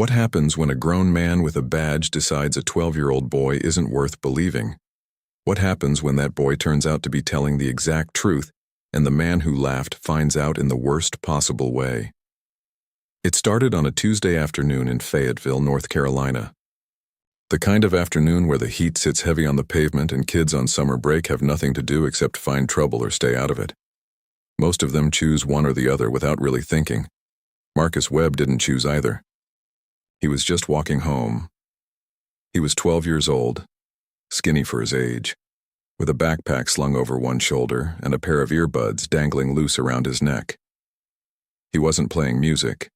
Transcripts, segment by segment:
What happens when a grown man with a badge decides a 12-year-old boy isn't worth believing? What happens when that boy turns out to be telling the exact truth and the man who laughed finds out in the worst possible way? It started on a Tuesday afternoon in Fayetteville, North Carolina. The kind of afternoon where the heat sits heavy on the pavement and kids on summer break have nothing to do except find trouble or stay out of it. Most of them choose one or the other without really thinking. Marcus Webb didn't choose either. He was just walking home. He was 12 years old, skinny for his age, with a backpack slung over one shoulder and a pair of earbuds dangling loose around his neck. He wasn't playing music.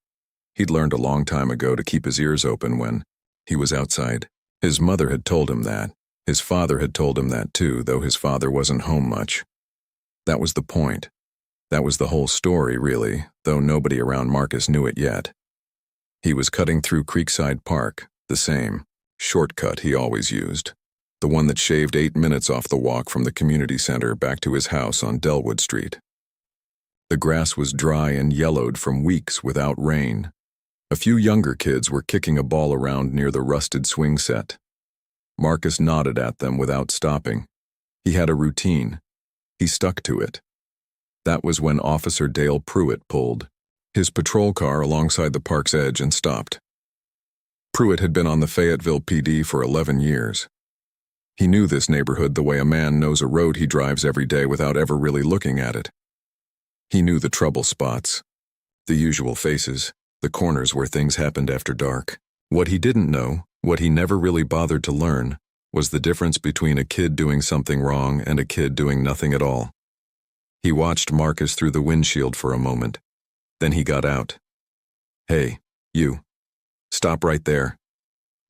He'd learned a long time ago to keep his ears open when he was outside. His mother had told him that. His father had told him that too, though his father wasn't home much. That was the point. That was the whole story, really, though nobody around Marcus knew it yet. He was cutting through Creekside Park, the same shortcut he always used, the one that shaved 8 minutes off the walk from the community center back to his house on Delwood Street. The grass was dry and yellowed from weeks without rain. A few younger kids were kicking a ball around near the rusted swing set. Marcus nodded at them without stopping. He had a routine. He stuck to it. That was when Officer Dale Pruitt pulled his patrol car alongside the park's edge and stopped. Pruitt had been on the Fayetteville PD for 11 years. He knew this neighborhood the way a man knows a road he drives every day without ever really looking at it. He knew the trouble spots, the usual faces, the corners where things happened after dark. What he didn't know, what he never really bothered to learn, was the difference between a kid doing something wrong and a kid doing nothing at all. He watched Marcus through the windshield for a moment. Then he got out. "Hey, you. Stop right there."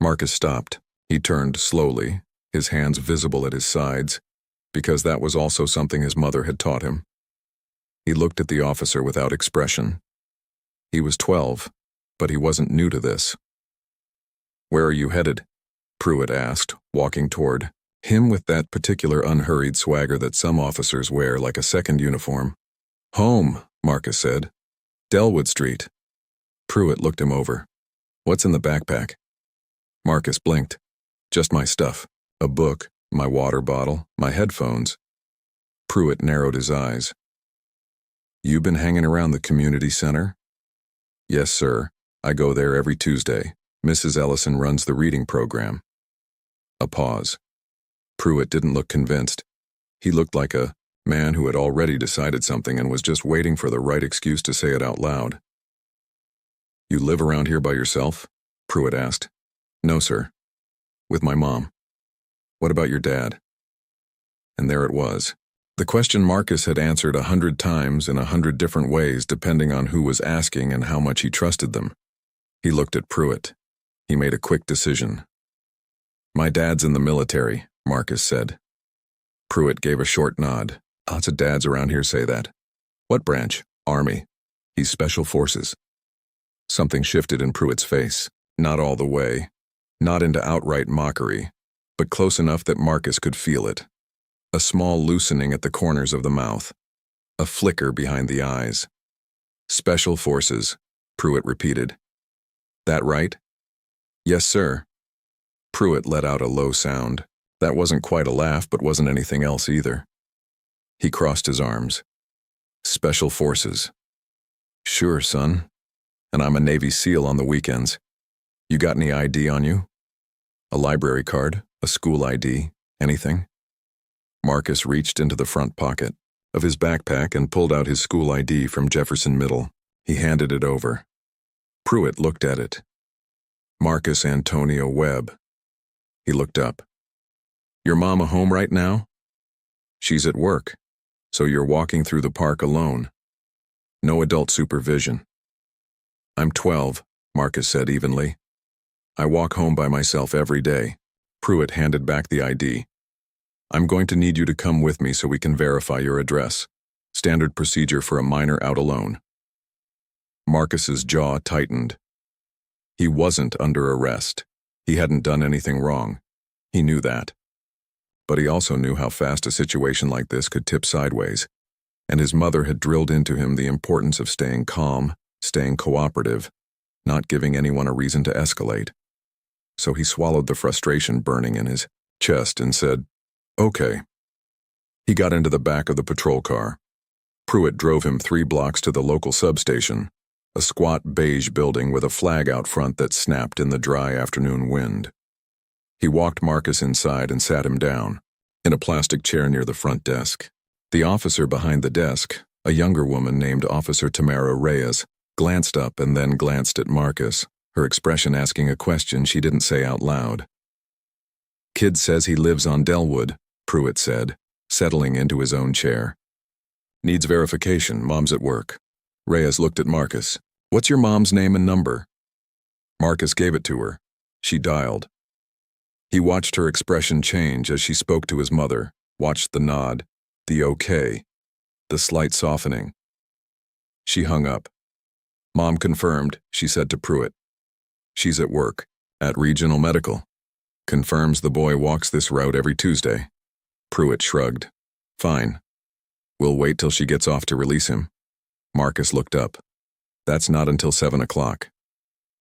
Marcus stopped. He turned slowly, his hands visible at his sides, because that was also something his mother had taught him. He looked at the officer without expression. He was 12, but he wasn't new to this. "Where are you headed?" Pruitt asked, walking toward him with that particular unhurried swagger that some officers wear like a second uniform. "Home," Marcus said. "Delwood Street." Pruitt looked him over. "What's in the backpack?" Marcus blinked. "Just my stuff. A book, my water bottle, my headphones." Pruitt narrowed his eyes. "You been hanging around the community center?" "Yes, sir. I go there every Tuesday. Mrs. Ellison runs the reading program." A pause. Pruitt didn't look convinced. He looked like a man who had already decided something and was just waiting for the right excuse to say it out loud. "You live around here by yourself?" Pruitt asked. "No, sir. With my mom." "What about your dad?" And there it was. The question Marcus had answered 100 times in 100 different ways depending on who was asking and how much he trusted them. He looked at Pruitt. He made a quick decision. "My dad's in the military," Marcus said. Pruitt gave a short nod. "Lots of dads around here say that." "What branch?" "Army. He's Special Forces." Something shifted in Pruitt's face. Not all the way. Not into outright mockery, but close enough that Marcus could feel it. A small loosening at the corners of the mouth. A flicker behind the eyes. "Special Forces," Pruitt repeated. "That right?" "Yes, sir." Pruitt let out a low sound. That wasn't quite a laugh, but wasn't anything else either. He crossed his arms. "Special Forces." "Sure, son. And I'm a Navy SEAL on the weekends. You got any ID on you? A library card, a school ID, anything?" Marcus reached into the front pocket of his backpack and pulled out his school ID from Jefferson Middle. He handed it over. Pruitt looked at it. Marcus Antonio Webb. He looked up. "Your mama home right now?" "She's at work. So you're walking through the park alone. No adult supervision." "I'm 12, Marcus said evenly. "I walk home by myself every day." Pruitt handed back the ID. "I'm going to need you to come with me so we can verify your address. Standard procedure for a minor out alone." Marcus's jaw tightened. He wasn't under arrest. He hadn't done anything wrong. He knew that. But he also knew how fast a situation like this could tip sideways, and his mother had drilled into him the importance of staying calm, staying cooperative, not giving anyone a reason to escalate. So he swallowed the frustration burning in his chest and said, "Okay." He got into the back of the patrol car. Pruitt drove him 3 blocks to the local substation, a squat beige building with a flag out front that snapped in the dry afternoon wind. He walked Marcus inside and sat him down, in a plastic chair near the front desk. The officer behind the desk, a younger woman named Officer Tamara Reyes, glanced up and then glanced at Marcus, her expression asking a question she didn't say out loud. "Kid says he lives on Delwood," Pruitt said, settling into his own chair. "Needs verification, mom's at work." Reyes looked at Marcus. "What's your mom's name and number?" Marcus gave it to her. She dialed. He watched her expression change as she spoke to his mother, watched the nod, the okay, the slight softening. She hung up. "Mom confirmed," she said to Pruitt. "She's at work, at Regional Medical. Confirms the boy walks this route every Tuesday." Pruitt shrugged. "Fine. We'll wait till she gets off to release him." Marcus looked up. "That's not until 7 o'clock.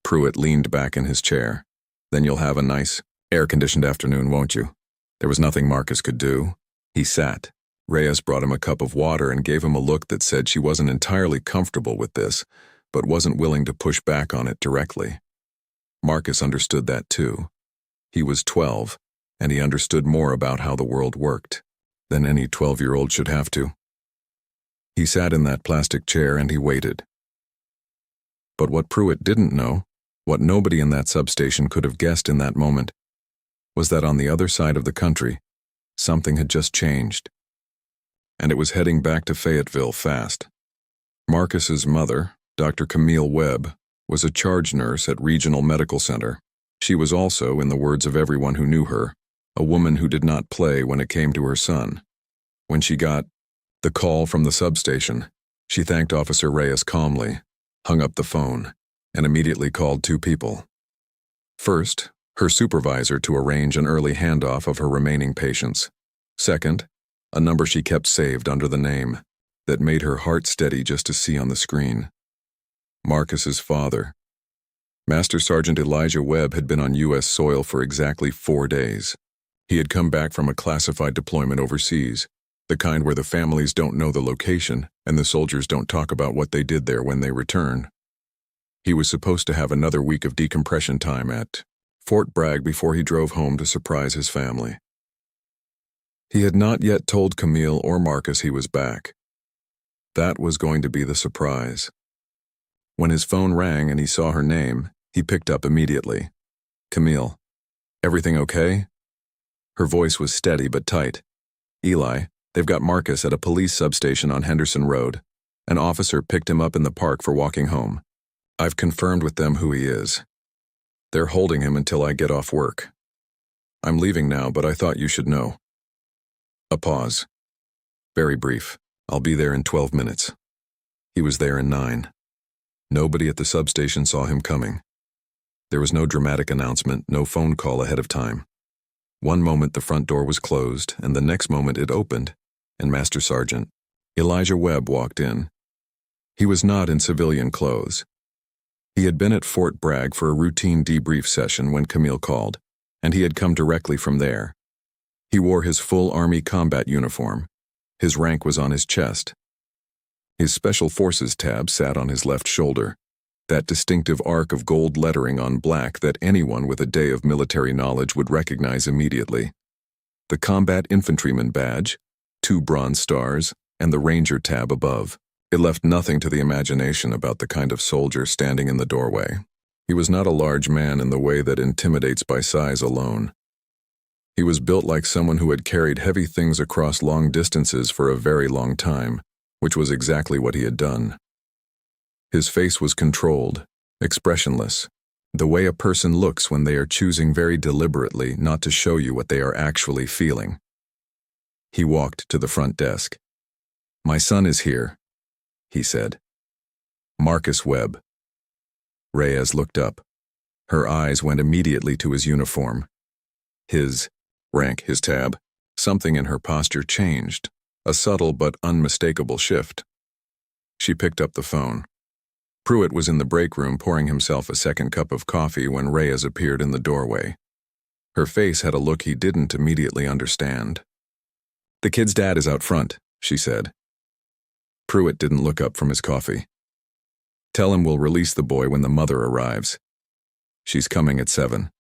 Pruitt leaned back in his chair. "Then you'll have a nice, air-conditioned afternoon, won't you?" There was nothing Marcus could do. He sat. Reyes brought him a cup of water and gave him a look that said she wasn't entirely comfortable with this, but wasn't willing to push back on it directly. Marcus understood that too. He was 12, and he understood more about how the world worked than any 12-year-old should have to. He sat in that plastic chair and he waited. But what Pruitt didn't know, what nobody in that substation could have guessed in that moment, was that on the other side of the country, something had just changed. And it was heading back to Fayetteville fast. Marcus's mother, Dr. Camille Webb, was a charge nurse at Regional Medical Center. She was also, in the words of everyone who knew her, a woman who did not play when it came to her son. When she got the call from the substation, she thanked Officer Reyes calmly, hung up the phone, and immediately called 2 people. First, her supervisor to arrange an early handoff of her remaining patients. Second, a number she kept saved under the name that made her heart steady just to see on the screen. Marcus's father. Master Sergeant Elijah Webb had been on U.S. soil for exactly 4 days. He had come back from a classified deployment overseas, the kind where the families don't know the location and the soldiers don't talk about what they did there when they return. He was supposed to have another week of decompression time at Fort Bragg before he drove home to surprise his family. He had not yet told Camille or Marcus he was back. That was going to be the surprise. When his phone rang and he saw her name, he picked up immediately. "Camille, everything okay?" Her voice was steady but tight. "Eli, they've got Marcus at a police substation on Henderson Road. An officer picked him up in the park for walking home. I've confirmed with them who he is. They're holding him until I get off work. I'm leaving now, but I thought you should know." A pause. Very brief. "I'll be there in 12 minutes. He was there in 9. Nobody at the substation saw him coming. There was no dramatic announcement, no phone call ahead of time. One moment the front door was closed, and the next moment it opened, and Master Sergeant Elijah Webb walked in. He was not in civilian clothes. He had been at Fort Bragg for a routine debrief session when Camille called, and he had come directly from there. He wore his full Army combat uniform. His rank was on his chest. His Special Forces tab sat on his left shoulder, that distinctive arc of gold lettering on black that anyone with a day of military knowledge would recognize immediately. The Combat Infantryman badge, 2 bronze stars, and the Ranger tab above. It left nothing to the imagination about the kind of soldier standing in the doorway. He was not a large man in the way that intimidates by size alone. He was built like someone who had carried heavy things across long distances for a very long time, which was exactly what he had done. His face was controlled, expressionless, the way a person looks when they are choosing very deliberately not to show you what they are actually feeling. He walked to the front desk. "My son is here," he said. "Marcus Webb." Reyes looked up. Her eyes went immediately to his uniform. His rank, his tab. Something in her posture changed, a subtle but unmistakable shift. She picked up the phone. Pruitt was in the break room pouring himself a second cup of coffee when Reyes appeared in the doorway. Her face had a look he didn't immediately understand. "The kid's dad is out front," she said. Pruitt didn't look up from his coffee. "Tell him we'll release the boy when the mother arrives. She's coming at 7.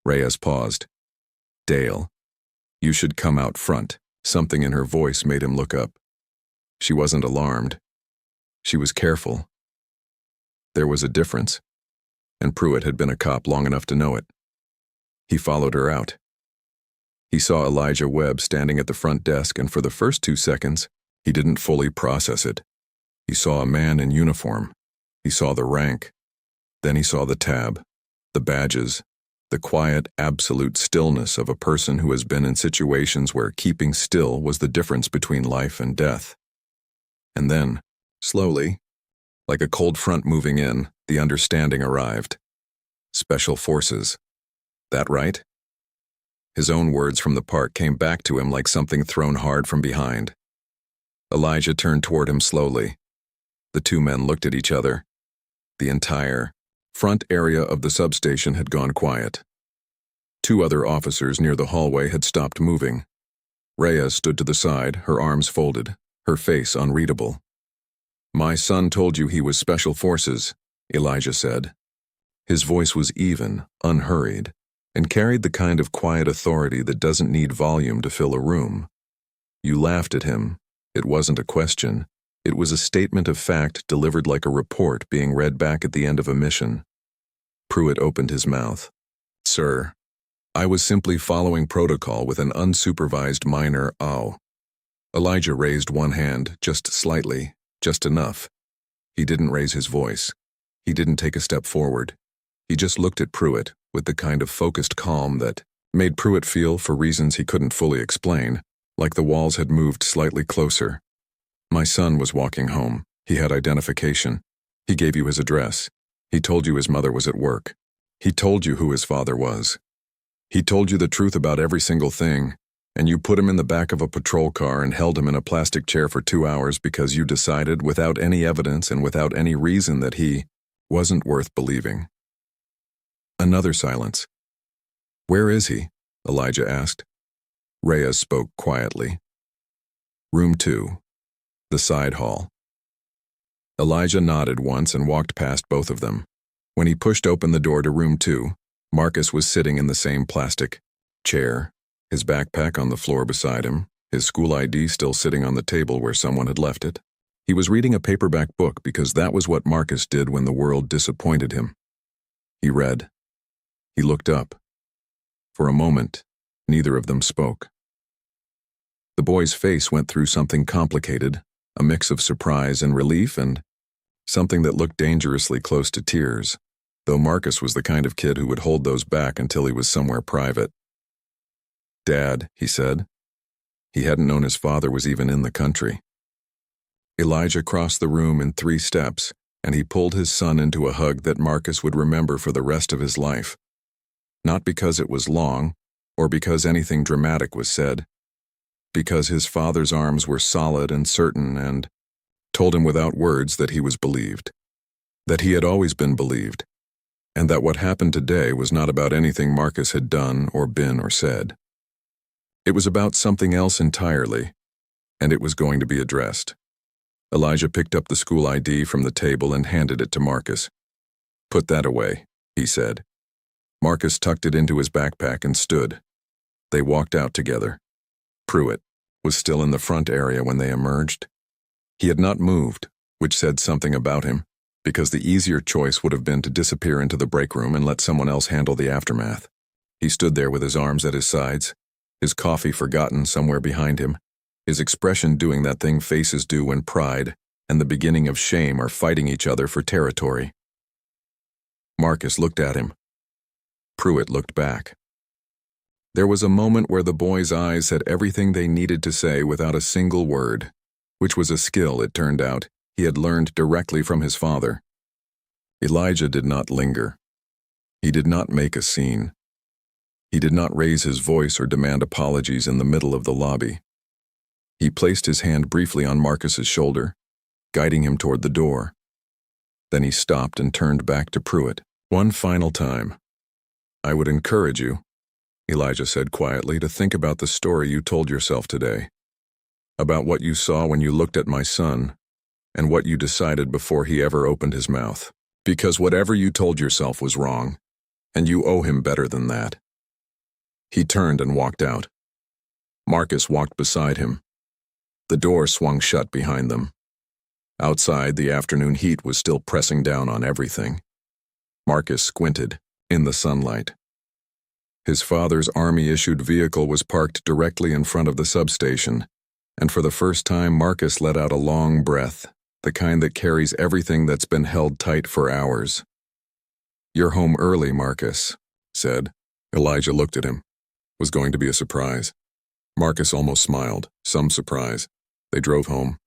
Reyes paused. "Dale, you should come out front." Something in her voice made him look up. She wasn't alarmed. She was careful. There was a difference, and Pruitt had been a cop long enough to know it. He followed her out. He saw Elijah Webb standing at the front desk, and for the first 2 seconds, he didn't fully process it. He saw a man in uniform. He saw the rank. Then he saw the tab, the badges, the quiet, absolute stillness of a person who has been in situations where keeping still was the difference between life and death. And then, slowly, like a cold front moving in, the understanding arrived. Special Forces. That right? His own words from the park came back to him like something thrown hard from behind. Elijah turned toward him slowly. The two men looked at each other. The entire front area of the substation had gone quiet. 2 other officers near the hallway had stopped moving. Reyes stood to the side, her arms folded, her face unreadable. "My son told you he was Special Forces," Elijah said. His voice was even, unhurried, and carried the kind of quiet authority that doesn't need volume to fill a room. You laughed at him. It wasn't a question. It was a statement of fact delivered like a report being read back at the end of a mission. Pruitt opened his mouth. "Sir, I was simply following protocol with an unsupervised minor ow." Elijah raised one hand, just slightly, just enough. He didn't raise his voice. He didn't take a step forward. He just looked at Pruitt with the kind of focused calm that made Pruitt feel, for reasons he couldn't fully explain, like the walls had moved slightly closer. "My son was walking home. He had identification. He gave you his address. He told you his mother was at work. He told you who his father was. He told you the truth about every single thing, and you put him in the back of a patrol car and held him in a plastic chair for 2 hours because you decided, without any evidence and without any reason, that he wasn't worth believing." Another silence. "Where is he?" Elijah asked. Reyes spoke quietly. "Room 2. The side hall." Elijah nodded once and walked past both of them. When he pushed open the door to room 2, Marcus was sitting in the same plastic chair, his backpack on the floor beside him, his school ID still sitting on the table where someone had left it. He was reading a paperback book because that was what Marcus did when the world disappointed him. He read. He looked up. For a moment, neither of them spoke. The boy's face went through something complicated, a mix of surprise and relief and something that looked dangerously close to tears, though Marcus was the kind of kid who would hold those back until he was somewhere private. "Dad," he said. He hadn't known his father was even in the country. Elijah crossed the room in 3 steps, and he pulled his son into a hug that Marcus would remember for the rest of his life. Not because it was long, or because anything dramatic was said, because his father's arms were solid and certain and told him without words that he was believed, that he had always been believed, and that what happened today was not about anything Marcus had done or been or said. It was about something else entirely, and it was going to be addressed. Elijah picked up the school ID from the table and handed it to Marcus. "Put that away," he said. Marcus tucked it into his backpack and stood. They walked out together. Pruitt was still in the front area when they emerged. He had not moved, which said something about him, because the easier choice would have been to disappear into the break room and let someone else handle the aftermath. He stood there with his arms at his sides, his coffee forgotten somewhere behind him, his expression doing that thing faces do when pride and the beginning of shame are fighting each other for territory. Marcus looked at him. Pruitt looked back. There was a moment where the boy's eyes said everything they needed to say without a single word, which was a skill, it turned out, he had learned directly from his father. Elijah did not linger. He did not make a scene. He did not raise his voice or demand apologies in the middle of the lobby. He placed his hand briefly on Marcus's shoulder, guiding him toward the door. Then he stopped and turned back to Pruitt. "One final time. I would encourage you," Elijah said quietly, "to think about the story you told yourself today. About what you saw when you looked at my son, and what you decided before he ever opened his mouth. Because whatever you told yourself was wrong, and you owe him better than that." He turned and walked out. Marcus walked beside him. The door swung shut behind them. Outside, the afternoon heat was still pressing down on everything. Marcus squinted in the sunlight. His father's Army-issued vehicle was parked directly in front of the substation, and for the first time Marcus let out a long breath, the kind that carries everything that's been held tight for hours. "You're home early, Marcus," said. Elijah looked at him. Was going to be a surprise. Marcus almost smiled, some surprise. They drove home.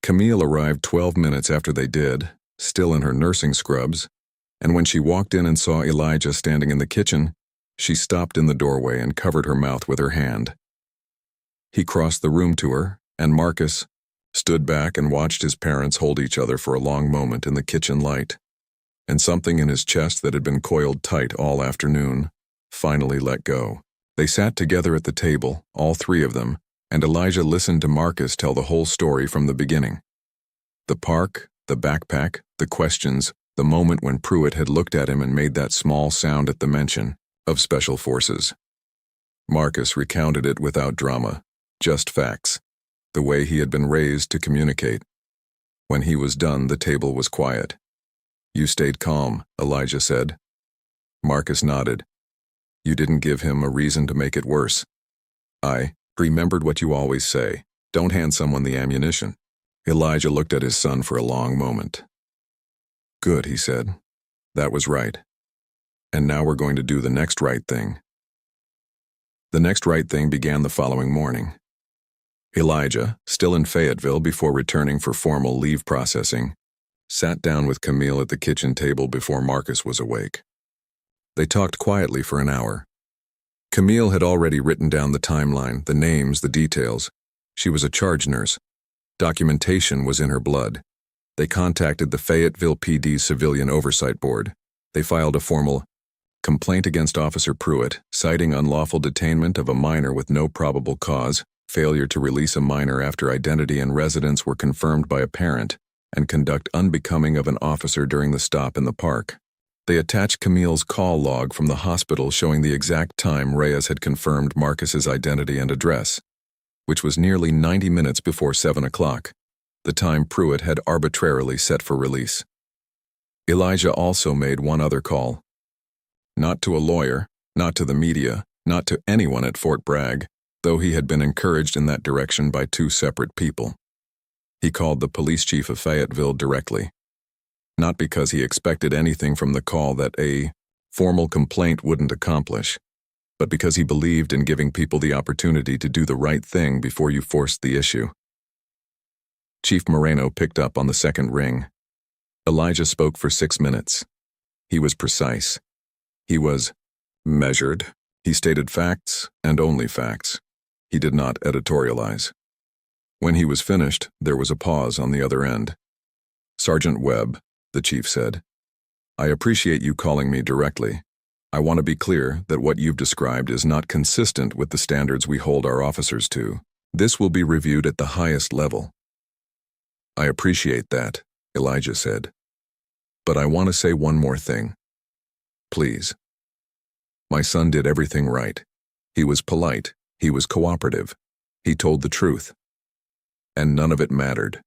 Camille arrived 12 minutes after they did, still in her nursing scrubs, and when she walked in and saw Elijah standing in the kitchen, she stopped in the doorway and covered her mouth with her hand. He crossed the room to her, and Marcus stood back and watched his parents hold each other for a long moment in the kitchen light, and something in his chest that had been coiled tight all afternoon finally let go. They sat together at the table, all three of them, and Elijah listened to Marcus tell the whole story from the beginning. The park, the backpack, the questions, the moment when Pruitt had looked at him and made that small sound at the mention of Special Forces. Marcus recounted it without drama, just facts, the way he had been raised to communicate. When he was done, the table was quiet. "You stayed calm," Elijah said. Marcus nodded. "You didn't give him a reason to make it worse." "I remembered what you always say. Don't hand someone the ammunition." Elijah looked at his son for a long moment. "Good," he said. "That was right. And now we're going to do the next right thing." The next right thing began the following morning. Elijah, still in Fayetteville before returning for formal leave processing, sat down with Camille at the kitchen table before Marcus was awake. They talked quietly for an hour. Camille had already written down the timeline, the names, the details. She was a charge nurse. Documentation was in her blood. They contacted the Fayetteville PD Civilian Oversight Board. They filed a formal complaint against Officer Pruitt, citing unlawful detainment of a minor with no probable cause, failure to release a minor after identity and residence were confirmed by a parent, and conduct unbecoming of an officer during the stop in the park. They attached Camille's call log from the hospital showing the exact time Reyes had confirmed Marcus's identity and address, which was nearly 90 minutes before 7 o'clock, the time Pruitt had arbitrarily set for release. Elijah also made one other call. Not to a lawyer, not to the media, not to anyone at Fort Bragg, though he had been encouraged in that direction by two separate people. He called the police chief of Fayetteville directly. Not because he expected anything from the call that a formal complaint wouldn't accomplish, but because he believed in giving people the opportunity to do the right thing before you forced the issue. Chief Moreno picked up on the second ring. Elijah spoke for 6 minutes. He was precise. He was measured. He stated facts and only facts. He did not editorialize. When he was finished, there was a pause on the other end. "Sergeant Webb," the chief said, "I appreciate you calling me directly. I want to be clear that what you've described is not consistent with the standards we hold our officers to. This will be reviewed at the highest level." "I appreciate that," Elijah said. "But I want to say one more thing. Please. My son did everything right. He was polite. He was cooperative. He told the truth. And none of it mattered.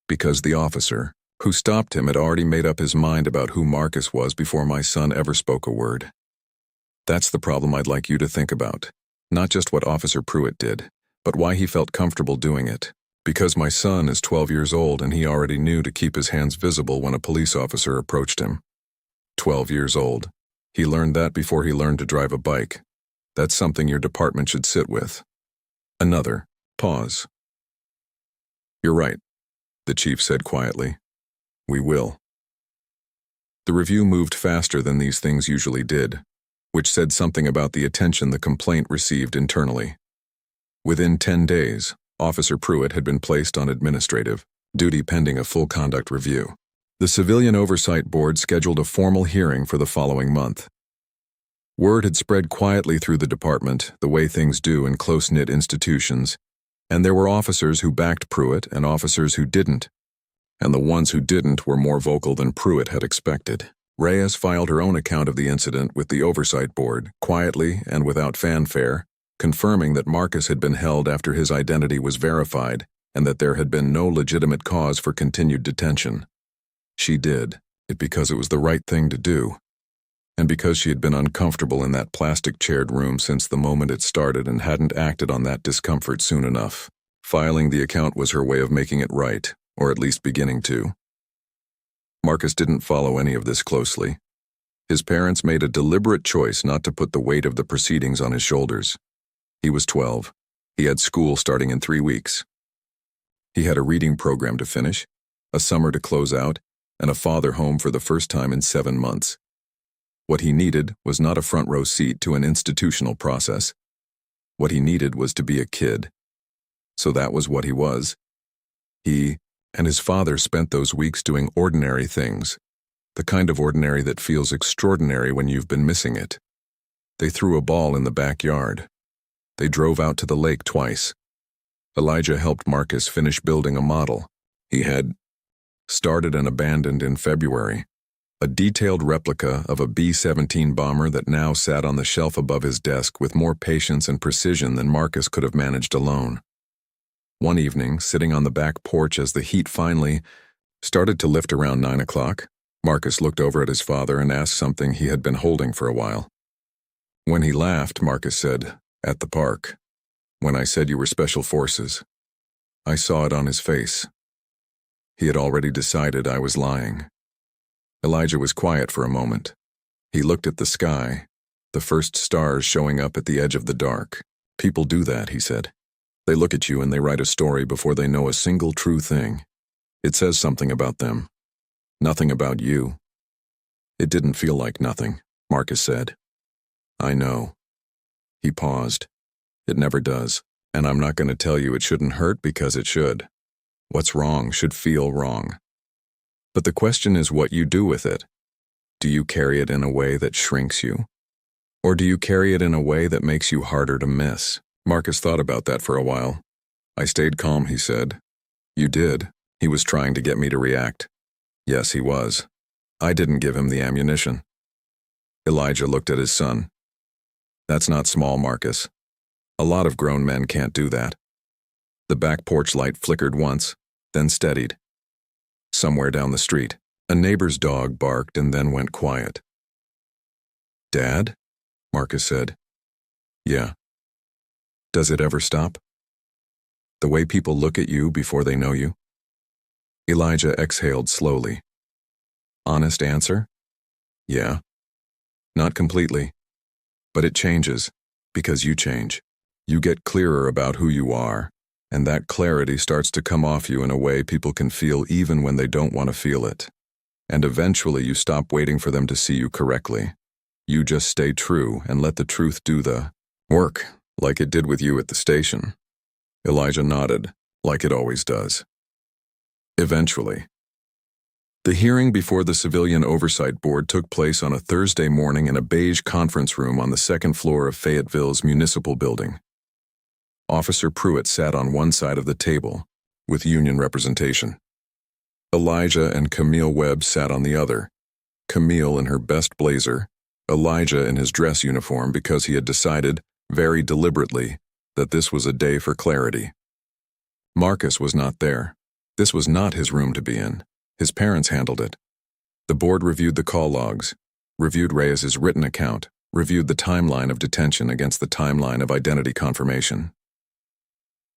Because the officer who stopped him had already made up his mind about who Marcus was before my son ever spoke a word. That's the problem I'd like you to think about. Not just what Officer Pruitt did, but why he felt comfortable doing it. Because my son is 12 years old and he already knew to keep his hands visible when a police officer approached him. 12 years old. He learned that before he learned to drive a bike. That's something your department should sit with." Another pause. "You're right," the chief said quietly. "We will." The review moved faster than these things usually did, which said something about the attention the complaint received internally. Within 10 days, Officer Pruitt had been placed on administrative duty pending a full conduct review. The Civilian Oversight Board scheduled a formal hearing for the following month. Word had spread quietly through the department, the way things do in close-knit institutions, and there were officers who backed Pruitt and officers who didn't, and the ones who didn't were more vocal than Pruitt had expected. Reyes filed her own account of the incident with the Oversight Board, quietly and without fanfare, confirming that Marcus had been held after his identity was verified and that there had been no legitimate cause for continued detention. She did it because it was the right thing to do, and because she had been uncomfortable in that plastic-chaired room since the moment it started and hadn't acted on that discomfort soon enough. Filing the account was her way of making it right, or at least beginning to. Marcus didn't follow any of this closely. His parents made a deliberate choice not to put the weight of the proceedings on his shoulders. He was 12. He had school starting in 3 weeks. He had a reading program to finish, a summer to close out, and a father home for the first time in 7 months. What he needed was not a front-row seat to an institutional process. What he needed was to be a kid. So that was what he was. He and his father spent those weeks doing ordinary things, the kind of ordinary that feels extraordinary when you've been missing it. They threw a ball in the backyard. They drove out to the lake twice. Elijah helped Marcus finish building a model he had started and abandoned in February, a detailed replica of a B-17 bomber that now sat on the shelf above his desk with more patience and precision than Marcus could have managed alone. One evening, sitting on the back porch as the heat finally started to lift around 9 o'clock, Marcus looked over at his father and asked something he had been holding for a while. When he laughed, Marcus said, "At the park, when I said you were Special Forces." I saw it on his face. He had already decided I was lying. Elijah was quiet for a moment. He looked at the sky, the first stars showing up at the edge of the dark. "People do that," he said. "They look at you and they write a story before they know a single true thing. It says something about them. Nothing about you." "It didn't feel like nothing," Marcus said. "I know." He paused. "It never does, and I'm not going to tell you it shouldn't hurt because it should. What's wrong should feel wrong. But the question is what you do with it. Do you carry it in a way that shrinks you? Or do you carry it in a way that makes you harder to miss?" Marcus thought about that for a while. "I stayed calm," he said. "You did." He was trying to get me to react. Yes, he was. I didn't give him the ammunition. Elijah looked at his son. "That's not small, Marcus. A lot of grown men can't do that." The back porch light flickered once, then steadied. Somewhere down the street, a neighbor's dog barked and then went quiet. "Dad?" Marcus said. "Yeah." "Does it ever stop? The way people look at you before they know you?" Elijah exhaled slowly. "Honest answer? Yeah. Not completely. But it changes, because you change. You get clearer about who you are, and that clarity starts to come off you in a way people can feel even when they don't want to feel it. And eventually you stop waiting for them to see you correctly. You just stay true and let the truth do the work, like it did with you at the station." Elijah nodded, like it always does. Eventually. The hearing before the Civilian Oversight Board took place on a Thursday morning in a beige conference room on the second floor of Fayetteville's municipal building. Officer Pruitt sat on one side of the table, with union representation. Elijah and Camille Webb sat on the other, Camille in her best blazer, Elijah in his dress uniform because he had decided, very deliberately, that this was a day for clarity. Marcus was not there. This was not his room to be in. His parents handled it. The board reviewed the call logs, reviewed Reyes's written account, reviewed the timeline of detention against the timeline of identity confirmation.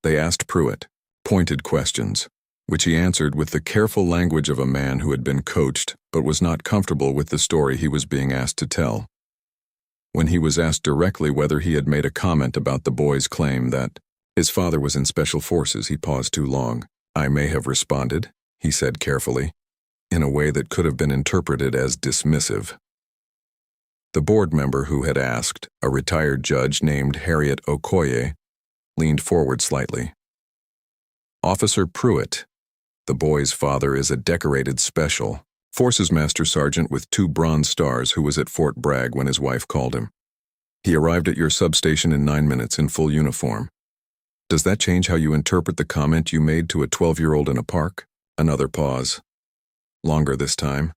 They asked Pruitt pointed questions, which he answered with the careful language of a man who had been coached but was not comfortable with the story he was being asked to tell. When he was asked directly whether he had made a comment about the boy's claim that his father was in Special Forces, he paused too long. "I may have responded," he said carefully, in a way that could have been interpreted as dismissive. The board member who had asked, a retired judge named Harriet Okoye, leaned forward slightly. "Officer Pruitt, the boy's father is a decorated special," Forces Master Sergeant with 2 Bronze Stars who was at Fort Bragg when his wife called him. He arrived at your substation in 9 minutes in full uniform. Does that change how you interpret the comment you made to a 12-year-old in a park? Another pause. Longer this time.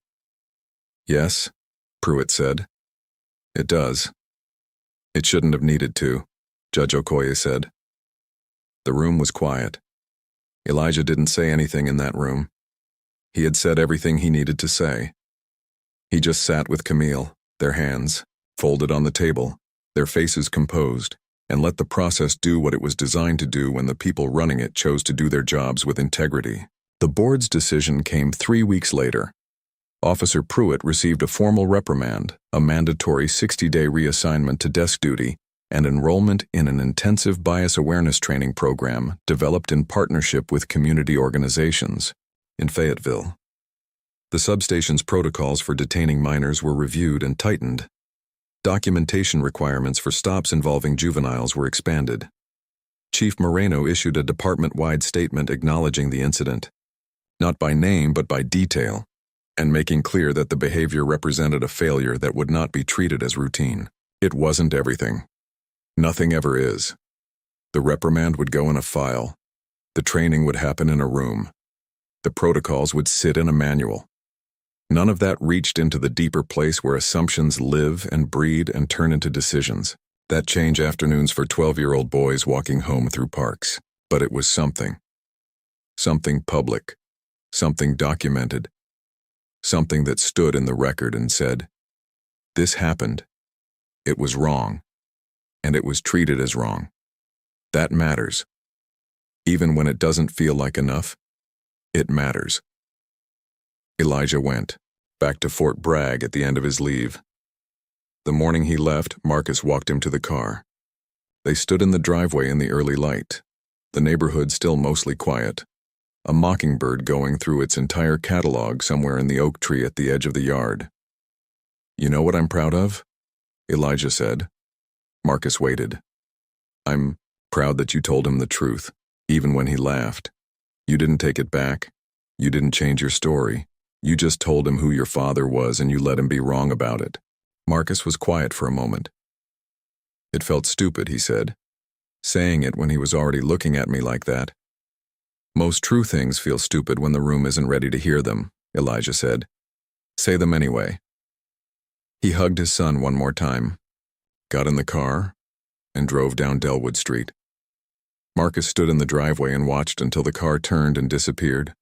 Yes, Pruitt said. It does. It shouldn't have needed to, Judge Okoye said. The room was quiet. Elijah didn't say anything in that room. He had said everything he needed to say. He just sat with Camille, their hands folded on the table, their faces composed, and let the process do what it was designed to do when the people running it chose to do their jobs with integrity. The board's decision came 3 weeks later. Officer Pruitt received a formal reprimand, a mandatory 60-day reassignment to desk duty, and enrollment in an intensive bias awareness training program developed in partnership with community organizations in Fayetteville. The substation's protocols for detaining minors were reviewed and tightened. Documentation requirements for stops involving juveniles were expanded. Chief Moreno issued a department-wide statement acknowledging the incident, not by name but by detail, and making clear that the behavior represented a failure that would not be treated as routine. It wasn't everything. Nothing ever is. The reprimand would go in a file. The training would happen in a room. The protocols would sit in a manual. None of that reached into the deeper place where assumptions live and breed and turn into decisions that change afternoons for 12-year-old boys walking home through parks. But it was something. Something public. Something documented. Something that stood in the record and said, "This happened. It was wrong. And it was treated as wrong. That matters. Even when it doesn't feel like enough, it matters." Elijah went back to Fort Bragg at the end of his leave. The morning he left, Marcus walked him to the car. They stood in the driveway in the early light, the neighborhood still mostly quiet, a mockingbird going through its entire catalog somewhere in the oak tree at the edge of the yard. "You know what I'm proud of?" Elijah said. Marcus waited. "I'm proud that you told him the truth, even when he laughed. You didn't take it back. You didn't change your story. You just told him who your father was and you let him be wrong about it." Marcus was quiet for a moment. "It felt stupid," he said, saying it when he was already looking at me like that. "Most true things feel stupid when the room isn't ready to hear them," Elijah said. "Say them anyway." He hugged his son one more time, got in the car, and drove down Delwood Street. Marcus stood in the driveway and watched until the car turned and disappeared.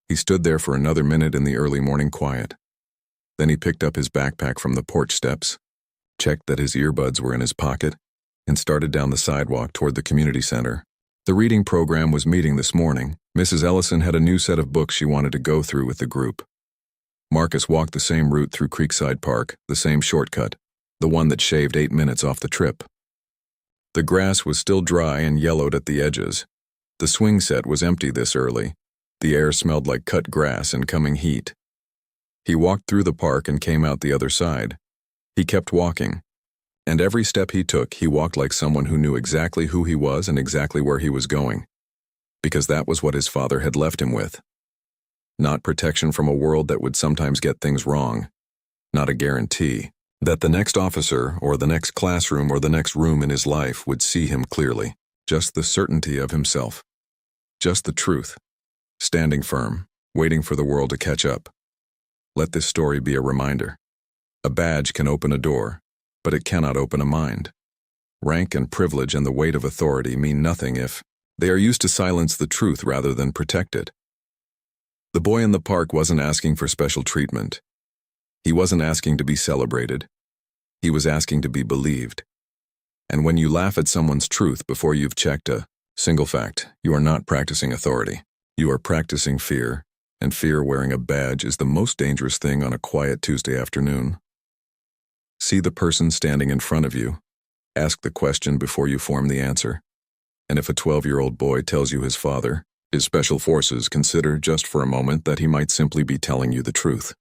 He stood there for another minute in the early morning quiet. Then he picked up his backpack from the porch steps, checked that his earbuds were in his pocket, and started down the sidewalk toward the community center. The reading program was meeting this morning. Mrs. Ellison had a new set of books she wanted to go through with the group. Marcus walked the same route through Creekside Park, the same shortcut, the one that shaved 8 minutes off the trip. The grass was still dry and yellowed at the edges. The swing set was empty this early. The air smelled like cut grass and coming heat. He walked through the park and came out the other side. He kept walking, and every step he took, he walked like someone who knew exactly who he was and exactly where he was going, because that was what his father had left him with. Not protection from a world that would sometimes get things wrong, not a guarantee that the next officer or the next classroom or the next room in his life would see him clearly, just the certainty of himself, just the truth. Standing firm, waiting for the world to catch up. Let this story be a reminder. A badge can open a door, but it cannot open a mind. Rank and privilege and the weight of authority mean nothing if they are used to silence the truth rather than protect it. The boy in the park wasn't asking for special treatment. He wasn't asking to be celebrated. He was asking to be believed. And when you laugh at someone's truth before you've checked a single fact, you are not practicing authority. You are practicing fear, and fear wearing a badge is the most dangerous thing on a quiet Tuesday afternoon. See the person standing in front of you. Ask the question before you form the answer. And if a 12-year-old boy tells you his father, his special forces, consider just for a moment that he might simply be telling you the truth.